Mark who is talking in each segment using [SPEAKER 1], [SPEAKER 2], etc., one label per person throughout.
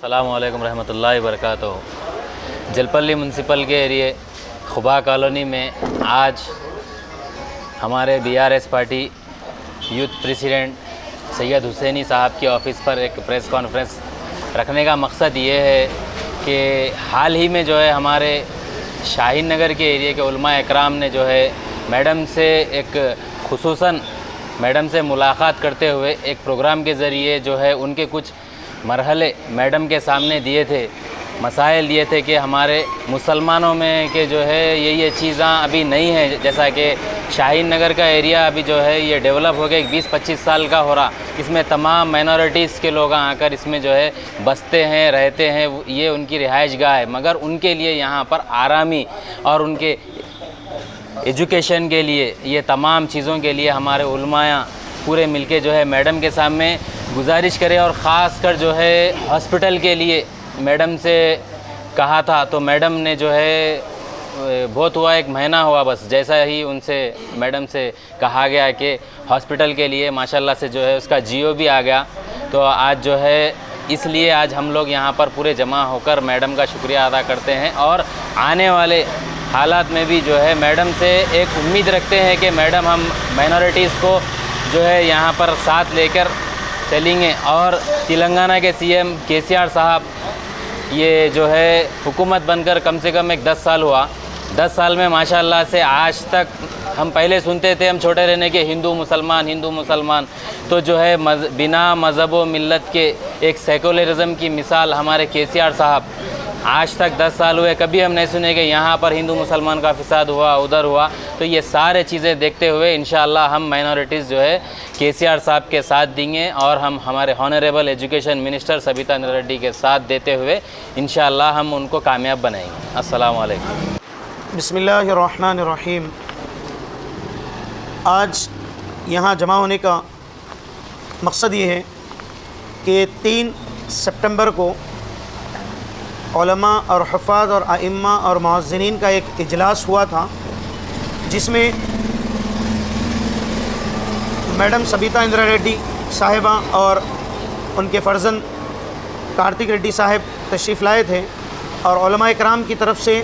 [SPEAKER 1] अस्सलामुअलैकुम रहमतुल्लाहि वबरकातुहू। जलपल्ली म्यूनसिपल के एरिए खुबा कॉलोनी में आज हमारे BRS party youth president Syed Hussaini साहब के ऑफ़िस पर एक प्रेस कॉन्फ्रेंस रखने का मकसद ये है कि हाल ही में जो है हमारे शाहीन नगर के एरिए के उलमा इकराम ने जो है मैडम से खुसूसन मैडम से मुलाकात करते हुए एक प्रोग्राम के ज़रिए जो है उनके कुछ मरहले मैडम के सामने दिए थे, मसाइल दिए थे कि हमारे मुसलमानों में के जो है ये चीज़ें अभी नहीं है। जैसा कि शाहीन नगर का एरिया अभी जो है ये डेवलप हो गया, 20-25 साल का हो रहा, इसमें तमाम माइनॉरिटीज़ के लोग आकर इसमें जो है बसते हैं, रहते हैं, ये उनकी रिहाइश गाह है। मगर उनके लिए यहाँ पर आरामी और उनके एजुकेशन के लिए, ये तमाम चीज़ों के लिए हमारे उलमाया पूरे मिलके जो है मैडम के सामने गुजारिश करें। और ख़ास कर जो है हॉस्पिटल के लिए मैडम से कहा था, तो मैडम ने जो है बहुत हुआ 1 महीना हुआ बस, जैसा ही उनसे मैडम से कहा गया कि हॉस्पिटल के लिए माशाल्लाह से जो है उसका जियो भी आ गया। तो आज जो है इसलिए आज हम लोग यहाँ पर पूरे जमा होकर मैडम का शुक्रिया अदा करते हैं और आने वाले हालात में भी जो है मैडम से एक उम्मीद रखते हैं कि मैडम हम माइनॉरिटीज़ को जो है यहाँ पर साथ लेकर चलेंगे। और तेलंगाना के सीएम केसीआर साहब ये जो है हुकूमत बनकर कम से कम 10 साल हुआ, 10 साल में माशाल्लाह से आज तक हम पहले सुनते थे हम छोटे रहने के हिंदू मुसलमान, तो जो है बिना मज़हब व मिल्लत के एक सेकुलरिज़म की मिसाल हमारे केसीआर साहब। आज तक 10 साल हुए, कभी हम नहीं सुने कि यहाँ पर हिंदू मुसलमान का फिसाद हुआ, उधर हुआ। तो ये सारे चीज़ें देखते हुए इंशाअल्लाह हम माइनॉरिटीज़ जो है केसीआर साहब के साथ देंगे और हम हमारे honourable education minister Sabita Indira Reddy के साथ देते हुए इंशाअल्लाह हम उनको कामयाब बनाएंगे। अस्सलाम वालेकुम।
[SPEAKER 2] बिस्मिल्लाहिर्रहमानिर्रहीम। आज यहाँ जमा होने का मकसद ये है कि 3 सितंबर को उलमा और हुफ़ाज़ और आइम्मा और मुअज़्ज़िनीन का एक इजलास हुआ था, जिसमें मैडम सबिता इंद्रा रेड्डी साहिबा और उनके फ़र्जंद कार्तिक रेड्डी साहब तशरीफ़ लाए थे और उलमा इकराम की तरफ से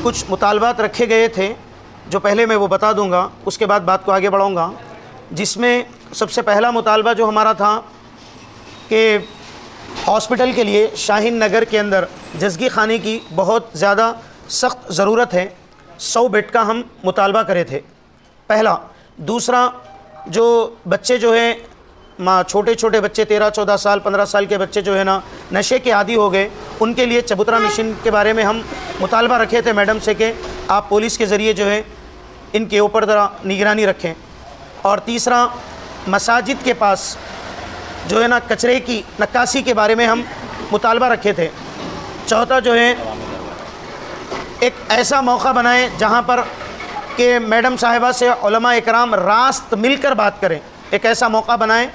[SPEAKER 2] कुछ मुतालबात रखे गए थे, जो पहले मैं वो बता दूंगा, उसके बाद बात को आगे बढ़ाऊंगा। जिसमें सबसे पहला मुतालबा जो हमारा था कि हॉस्पिटल के लिए शाहीन नगर के अंदर जज़गी खाने की बहुत ज़्यादा सख्त ज़रूरत है। 100 बेड का हम मुतालबा करे थे, पहला। दूसरा, जो बच्चे जो है छोटे बच्चे 13-14 साल 15 साल के बच्चे जो है ना नशे के आदी हो गए, उनके लिए चबूतरा मिशन के बारे में हम मुतालबा रखे थे मैडम से कि आप पुलिस के ज़रिए जो है इनके ऊपर ज़रा निगरानी रखें। और तीसरा, मसाजिद के पास जो है ना कचरे की नक्कासी के बारे में हम मुतालबा रखे थे। चौथा जो है एक ऐसा मौका बनाएं जहां पर कि मैडम साहिबा से उलमा इकराम रास्त मिलकर बात करें। एक ऐसा मौका बनाएं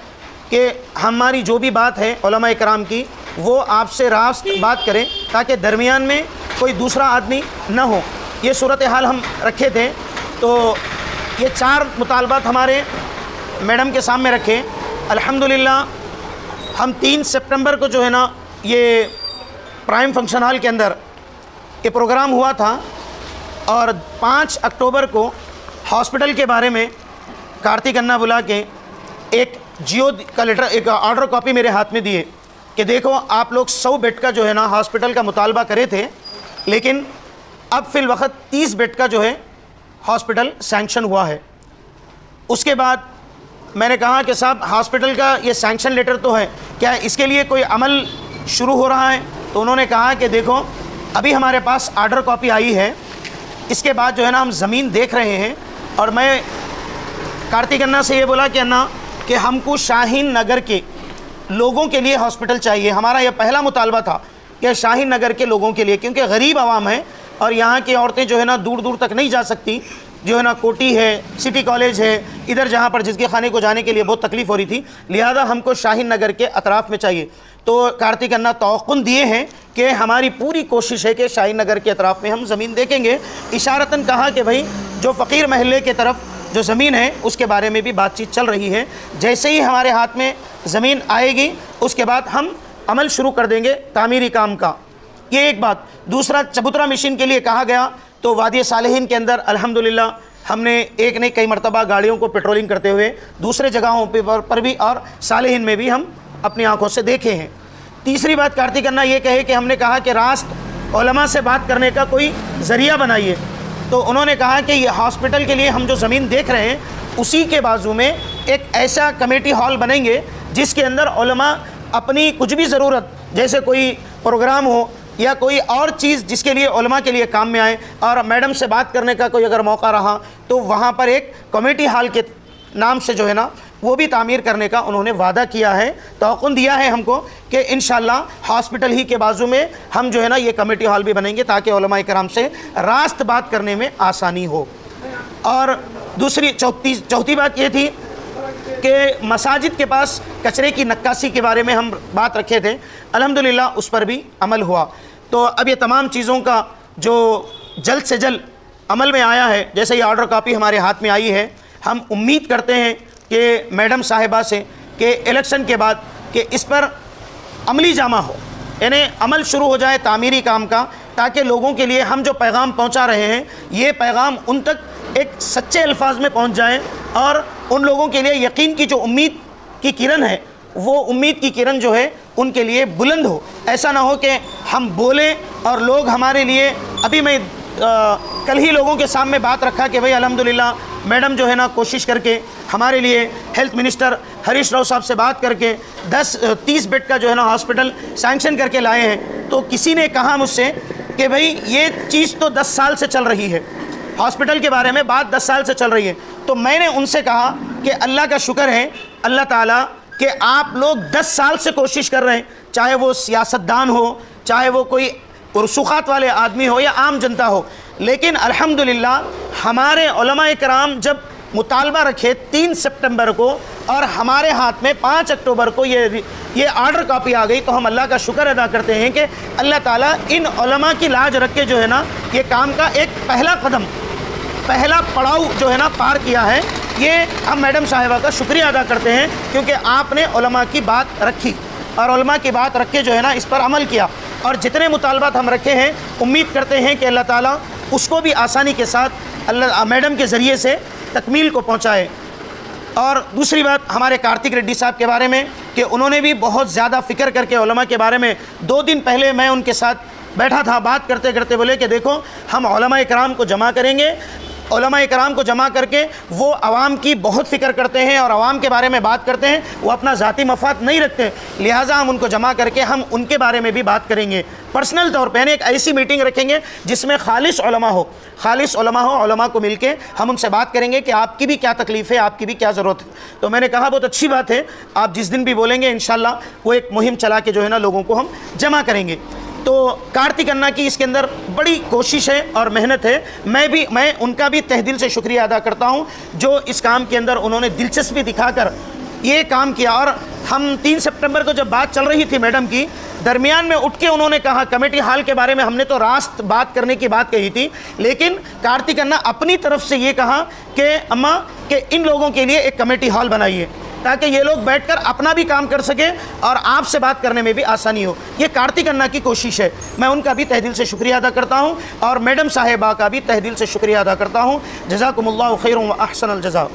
[SPEAKER 2] कि हमारी जो भी बात है उलमा इकराम की, वो आपसे रास्त बात करें ताकि दरमियान में कोई दूसरा आदमी न हो। ये सूरत हाल हम रखे थे। तो ये 4 मुतालबात हमारे मैडम के सामने रखे। अल्हम्दुलिल्लाह हम 3 सितंबर को जो है ना ये प्राइम फंक्शन हॉल के अंदर ये प्रोग्राम हुआ था और 5 अक्टूबर को हॉस्पिटल के बारे में कार्तिक अन्ना बुला के एक जियो का लेटर, एक ऑर्डर कॉपी मेरे हाथ में दिए कि देखो आप लोग 100 बेड का जो है ना हॉस्पिटल का मुतालबा करे थे, लेकिन अब फिल वक्त 30 बेड का जो है हॉस्पिटल सैंक्शन हुआ है। उसके बाद मैंने कहा कि साहब हॉस्पिटल का ये सैंक्शन लेटर तो है, क्या इसके लिए कोई अमल शुरू हो रहा है? तो उन्होंने कहा कि देखो अभी हमारे पास ऑर्डर कॉपी आई है, इसके बाद जो है ना हम ज़मीन देख रहे हैं। और मैं कार्तिक अन्ना से ये बोला कि अन्ना कि हमको शाहीन नगर के लोगों के लिए हॉस्पिटल चाहिए। हमारा यह पहला मुतालबा था कि शाहीन नगर के लोगों के लिए, क्योंकि गरीब आवाम है और यहाँ की औरतें जो है ना दूर दूर तक नहीं जा सकती, जो है ना कोटी है, सिटी कॉलेज है, इधर जहाँ पर जिसके खाने को जाने के लिए बहुत तकलीफ़ हो रही थी, लिहाजा हमको शाहीन नगर के अतराफ़ में चाहिए। तो कार्तिक अन्ना तवक्कुन दिए हैं कि हमारी पूरी कोशिश है कि शाहीन नगर के अतराफ़ में हम ज़मीन देखेंगे। इशारतन कहा कि भाई जो फ़कीर महल्ले के तरफ जो ज़मीन है उसके बारे में भी बातचीत चल रही है। जैसे ही हमारे हाथ में ज़मीन आएगी उसके बाद हम अमल शुरू कर देंगे तामीरी काम का। ये एक बात। दूसरा, चबूतरा मशीन के लिए कहा गया तो वादी सालेहीन के अंदर अल्हम्दुलिल्लाह हमने एक नहीं कई मरतबा गाड़ियों को पेट्रोलिंग करते हुए दूसरे जगहों पर भी और सालेहीन में भी हम अपनी आंखों से देखे हैं। तीसरी बात कार्तिक अन्ना ये कहे कि हमने कहा कि रास्त उलमा से बात करने का कोई ज़रिया बनाइए, तो उन्होंने कहा कि ये हॉस्पिटल के लिए हम जो ज़मीन देख रहे हैं उसी के बाजू में एक ऐसा कमेटी हॉल बनेंगे जिसके अंदर उलमा अपनी कुछ भी ज़रूरत, जैसे कोई प्रोग्राम हो या कोई और चीज़ जिसके लिए उलमा के लिए काम में आए और मैडम से बात करने का कोई अगर मौका रहा तो वहाँ पर एक कमेटी हॉल के नाम से जो है ना वो भी तामीर करने का उन्होंने वादा किया है, तौक़ुन दिया है हमको कि इंशाअल्लाह हॉस्पिटल ही के बाजू में हम जो है ना ये कमेटी हॉल भी बनेंगे ताकि उलमा कराम से रास्त बात करने में आसानी हो। और दूसरी चौथी बात ये थी कि मसाजिद के पास कचरे की नक्काशी के बारे में हम बात रखे थे, अल्हम्दुलिल्लाह उस पर भी अमल हुआ। तो अब ये तमाम चीज़ों का जो जल्द से जल्द अमल में आया है, जैसे ये ऑर्डर कॉपी हमारे हाथ में आई है, हम उम्मीद करते हैं कि मैडम साहिबा से कि इलेक्शन के बाद कि इस पर अमली जामा हो, यानी अमल शुरू हो जाए तामीरी काम का, ताकि लोगों के लिए हम जो पैगाम पहुंचा रहे हैं ये पैगाम उन तक एक सच्चे अल्फाज में पहुंच जाए और उन लोगों के लिए यकीन की जो उम्मीद की किरण है वो उम्मीद की किरण जो है उनके लिए बुलंद हो। ऐसा ना हो कि हम बोलें और लोग हमारे लिए, अभी मैं कल ही लोगों के सामने बात रखा कि भाई अल्हम्दुलिल्लाह मैडम जो है ना कोशिश करके हमारे लिए हेल्थ मिनिस्टर हरीश राव साहब से बात करके 30 बेड का जो है ना हॉस्पिटल सैंक्शन करके लाए हैं। तो किसी ने कहा मुझसे कि भाई ये चीज़ तो 10 साल से चल रही है, हॉस्पिटल के बारे में बात 10 साल से चल रही है। तो मैंने उनसे कहा कि अल्लाह का शुक्र है अल्लाह ताला कि आप लोग 10 साल से कोशिश कर रहे हैं, चाहे वो सियासतदान हो, चाहे वो कोई रसूखात वाले आदमी हो या आम जनता हो, लेकिन अल्हम्दुलिल्लाह हमारे उलमा कराम जब मुतालबा रखे 3 सितंबर को और हमारे हाथ में 5 अक्टूबर को ये ऑर्डर कॉपी आ गई, तो हम अल्लाह का शुक्र अदा करते हैं कि अल्लाह ताला इन उलमा की लाज रख के जो है ना ये काम का एक पहला कदम, पहला पड़ाव जो है ना पार किया है। ये हम मैडम साहिबा का शुक्रिया अदा करते हैं क्योंकि आपने उलमा की बात रखी और उलमा की बात रख के जो है ना इस पर अमल किया, और जितने मुतालबात हम रखे हैं उम्मीद करते हैं कि अल्लाह ताला उसको भी आसानी के साथ अल्लाह मैडम के ज़रिए से तकमील को पहुँचाए। और दूसरी बात हमारे कार्तिक रेड्डी साहब के बारे में कि उन्होंने भी बहुत ज़्यादा फ़िक्र करके उलमा के बारे में 2 दिन पहले मैं उनके साथ बैठा था, बात करते करते बोले कि देखो हम उलमा कराम को जमा करेंगे, उलमा कराम को जमा करके वो आवाम की बहुत फ़िक्र करते हैं और आवाम के बारे में बात करते हैं, वो अपना ज़ाती मफाद नहीं रखते, लिहाजा हम उनको जमा करके हम उनके बारे में भी बात करेंगे पर्सनल तौर पर। एक ऐसी मीटिंग रखेंगे जिसमें खालिस उलमा हो, उलमा को मिलके हम उनसे बात करेंगे कि आपकी भी क्या तकलीफ़ है, आपकी भी क्या ज़रूरत है। तो मैंने कहा बहुत अच्छी बात है, आप जिस दिन भी बोलेंगे इंशाअल्लाह वो एक मुहिम चला के जो है ना लोगों को हम जमा करेंगे। तो कार्तिक अन्ना की इसके अंदर बड़ी कोशिश है और मेहनत है, मैं उनका भी तहे दिल से शुक्रिया अदा करता हूं जो इस काम के अंदर उन्होंने दिलचस्पी दिखाकर ये काम किया। और हम 3 सितंबर को जब बात चल रही थी मैडम की, दरमियान में उठ के उन्होंने कहा कमेटी हॉल के बारे में हमने तो रास्त बात करने की बात कही थी, लेकिन कार्तिक अन्ना अपनी तरफ से ये कहा कि अम्मा कि इन लोगों के लिए एक कमेटी हॉल बनाइए ताकि ये लोग बैठकर अपना भी काम कर सके और आपसे बात करने में भी आसानी हो। ये कार्तिक अन्ना की कोशिश है, मैं उनका भी तहे दिल से शुक्रिया अदा करता हूँ और मैडम साहिबा का भी तहे दिल से शुक्रिया अदा करता हूँ। जज़ाकुमुल्लाहु खैरन व अहसनल जज़ा।